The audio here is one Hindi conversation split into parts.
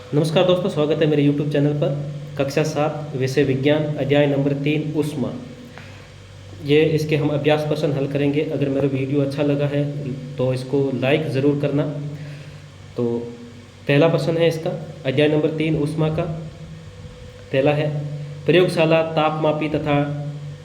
नमस्कार दोस्तों, स्वागत है मेरे YouTube चैनल पर। कक्षा 7 विषय विज्ञान अध्याय नंबर 3 ऊष्मा। ये इसके हम अभ्यास प्रश्न हल करेंगे। अगर मेरा वीडियो अच्छा लगा है तो इसको लाइक ज़रूर करना। तो पहला प्रश्न है इसका, अध्याय नंबर 3 ऊष्मा का। पहला है, प्रयोगशाला तापमापी तथा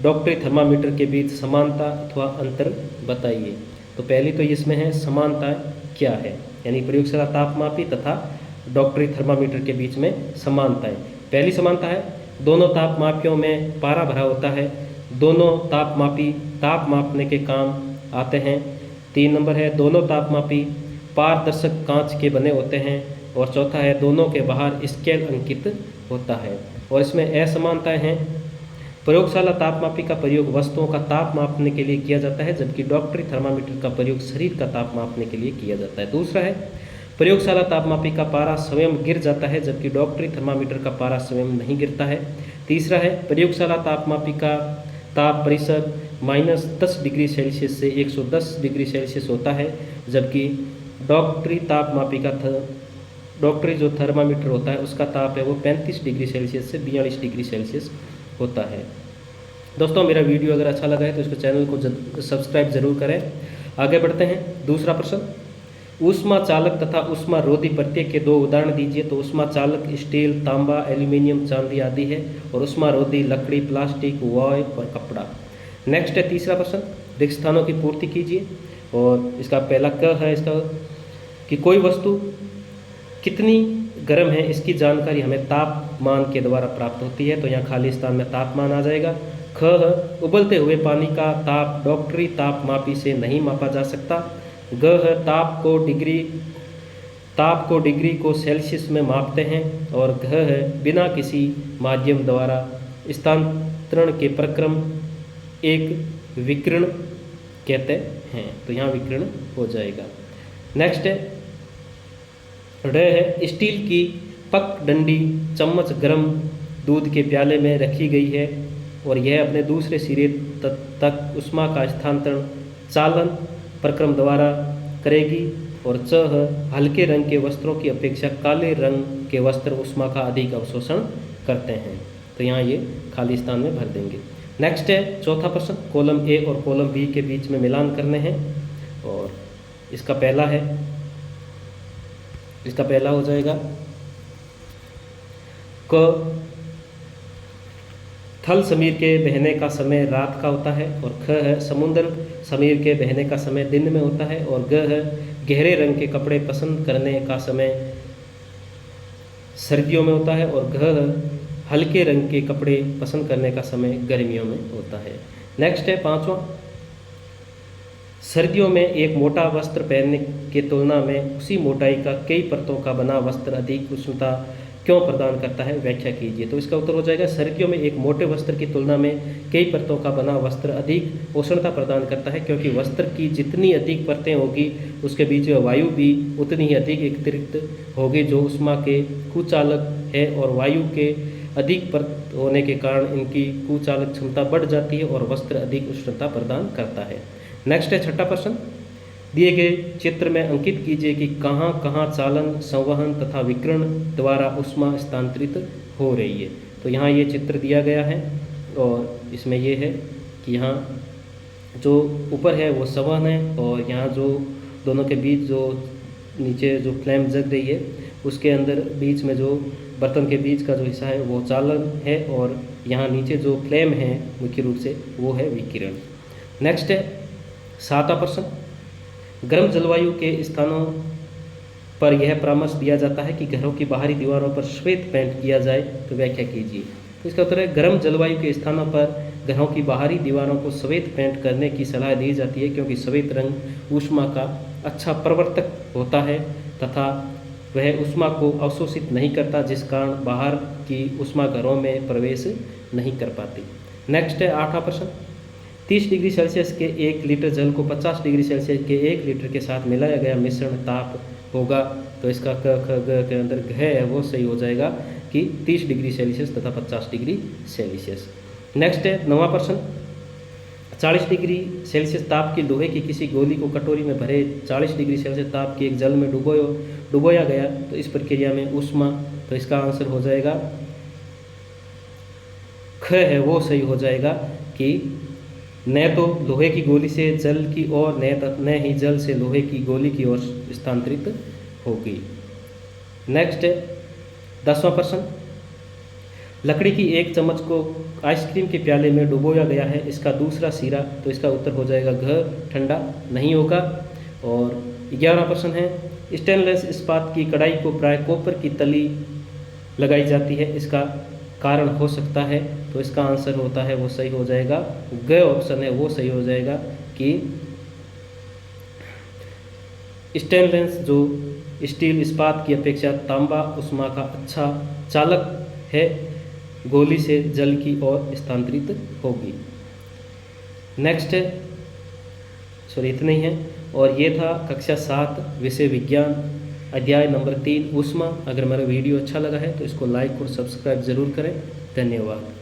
डॉक्टरी थर्मामीटर के बीच समानता अथवा अंतर बताइए। तो पहली तो इसमें है समानता क्या है, यानी प्रयोगशाला तापमापी तथा डॉक्टरी थर्मामीटर के बीच में समानताएं। पहली समानता है, दोनों तापमापियों में पारा भरा होता है। दोनों तापमापी ताप मापने के काम आते हैं। 3 नंबर है, दोनों तापमापी पारदर्शक कांच के बने होते हैं। और चौथा है, दोनों के बाहर स्केल अंकित होता है। और इसमें असमानताएं हैं, प्रयोगशाला तापमापी का प्रयोग वस्तुओं का ताप मापने के लिए किया जाता है, जबकि डॉक्टरी थर्मामीटर का प्रयोग शरीर का ताप मापने के लिए किया जाता है। दूसरा है, प्रयोगशाला तापमापी का पारा स्वयं गिर जाता है, जबकि डॉक्टरी थर्मामीटर का पारा स्वयं नहीं गिरता है। तीसरा है, प्रयोगशाला तापमापी का ताप परिसर -10 डिग्री सेल्सियस से 110 डिग्री सेल्सियस होता है, जबकि डॉक्टरी तापमापी का डॉक्टरी जो थर्मामीटर होता है उसका ताप है वो 35 डिग्री सेल्सियस से 42 डिग्री सेल्सियस होता है। दोस्तों, मेरा वीडियो अगर अच्छा लगा है तो इसको चैनल को सब्सक्राइब जरूर करें। आगे बढ़ते हैं। दूसरा प्रश्न, ऊष्मा चालक तथा ऊष्मा रोधी प्रत्यय के 2 उदाहरण दीजिए। तो ऊष्मा चालक स्टील, तांबा, एल्यूमिनियम, चांदी आदि है, और ऊष्मा रोधी लकड़ी, प्लास्टिक, वॉय और कपड़ा। नेक्स्ट है तीसरा प्रश्न, रिक्त स्थानों की पूर्ति कीजिए। और इसका पहला क है इसका कि कोई वस्तु कितनी गर्म है इसकी जानकारी हमें तापमान के द्वारा प्राप्त होती है। तो यहाँ खाली स्थान में तापमान आ जाएगा। ख है, उबलते हुए पानी का ताप डॉक्टरी तापमापी से नहीं मापा जा सकता। ग है, ताप को डिग्री को सेल्सियस में मापते हैं। और घ है, बिना किसी माध्यम द्वारा स्थानांतरण के प्रक्रम एक विकिरण कहते हैं। तो यहाँ विकिरण हो जाएगा। नेक्स्ट है, ड है, स्टील की पगडंडी चम्मच गर्म दूध के प्याले में रखी गई है और यह अपने दूसरे सिरे तक ऊष्मा का स्थानांतरण चालन प्रक्रम द्वारा करेगी। और च है, हल्के रंग के वस्त्रों की अपेक्षा काले रंग के वस्त्र ऊष्मा का अधिक अवशोषण करते हैं। तो यहाँ ये खाली स्थान में भर देंगे। नेक्स्ट है चौथा प्रश्न, कॉलम ए और कॉलम बी के बीच में मिलान करने हैं। और इसका पहला हो जाएगा, क थल समीर के बहने का समय रात का होता है। और ख है, समुद्र समीर के बहने का समय दिन में होता है। और ग है, गहरे रंग के कपड़े पसंद करने का समय सर्दियों में होता है। और घ है, हल्के रंग के कपड़े पसंद करने का समय गर्मियों में होता है। नेक्स्ट है पांचवा, सर्दियों में एक मोटा वस्त्र पहनने की तुलना में उसी मोटाई का कई परतों का बना वस्त्र अधिक उष्णता क्यों प्रदान करता है, व्याख्या कीजिए। तो इसका उत्तर हो जाएगा, सर्दियों में एक मोटे वस्त्र की तुलना में कई परतों का बना वस्त्र अधिक उष्णता प्रदान करता है, क्योंकि वस्त्र की जितनी अधिक परतें होगी उसके बीच वायु भी उतनी ही अधिक एकत्रित होगी, जो ऊष्मा के कुचालक है। और वायु के अधिक परत होने के कारण इनकी कुचालक क्षमता बढ़ जाती है और वस्त्र अधिक उष्णता प्रदान करता है। नेक्स्ट है छठा प्रश्न, दिए गए चित्र में अंकित कीजिए कि कहाँ कहाँ चालन, संवहन तथा विकिरण द्वारा ऊष्मा स्थानांतरित हो रही है। तो यहाँ ये चित्र दिया गया है और इसमें ये है कि यहाँ जो ऊपर है वो संवहन है, और यहाँ जो दोनों के बीच जो नीचे जो फ्लेम जग रही है उसके अंदर बीच में जो बर्तन के बीच का जो हिस्सा है वो चालन है, और यहाँ नीचे जो फ्लेम है मुख्य रूप से वो है विकिरण। नेक्स्ट है सातवां प्रश्न, गर्म जलवायु के स्थानों पर यह परामर्श दिया जाता है कि घरों की बाहरी दीवारों पर श्वेत पेंट किया जाए। तो व्याख्या कीजिए। तो इसका उत्तर है, गर्म जलवायु के स्थानों पर घरों की बाहरी दीवारों को श्वेत पेंट करने की सलाह दी जाती है, क्योंकि श्वेत रंग ऊष्मा का अच्छा प्रवर्तक होता है तथा वह ऊष्मा को अवशोषित नहीं करता, जिस कारण बाहर की ऊष्मा घरों में प्रवेश नहीं कर पाती। नेक्स्ट है आठवां प्रश्न, 30 डिग्री सेल्सियस के 1 लीटर जल को 50 डिग्री सेल्सियस के 1 लीटर के साथ मिलाया गया मिश्रण ताप होगा। तो इसका क ख ग के अंदर घ है वो सही हो जाएगा कि 30 डिग्री सेल्सियस तथा 50 डिग्री सेल्सियस। नेक्स्ट है 9वां प्रश्न, 40 डिग्री सेल्सियस ताप की लोहे की किसी गोली को कटोरी में भरे 40 डिग्री सेल्सियस ताप के एक जल में डुबोया गया तो इस प्रक्रिया में ऊष्मा, तो इसका आंसर हो जाएगा ख है वो सही हो जाएगा कि न तो लोहे की गोली से जल की ओर न ही जल से लोहे की गोली की ओर स्थानांतरित होगी। नेक्स्ट है 10वां प्रश्न, लकड़ी की एक चम्मच को आइसक्रीम के प्याले में डुबोया गया है, इसका दूसरा सिरा, तो इसका उत्तर हो जाएगा घ, ठंडा नहीं होगा। और 11वां प्रश्न है, स्टेनलेस इस्पात की कढ़ाई को प्राय कॉपर की तली लगाई जाती है, इसका कारण हो सकता है, तो इसका आंसर होता है वो सही हो जाएगा ग ऑप्शन है वो सही हो जाएगा कि स्टेनलेस जो स्टील इस्पात की अपेक्षा तांबा ऊष्मा का अच्छा चालक है, गोली से जल की ओर स्थानांतरित होगी। नेक्स्ट है सॉरी इतना ही है। और ये था कक्षा 7 विषय विज्ञान अध्याय नंबर 3 ऊष्मा। अगर मेरा वीडियो अच्छा लगा है तो इसको लाइक और सब्सक्राइब ज़रूर करें। धन्यवाद।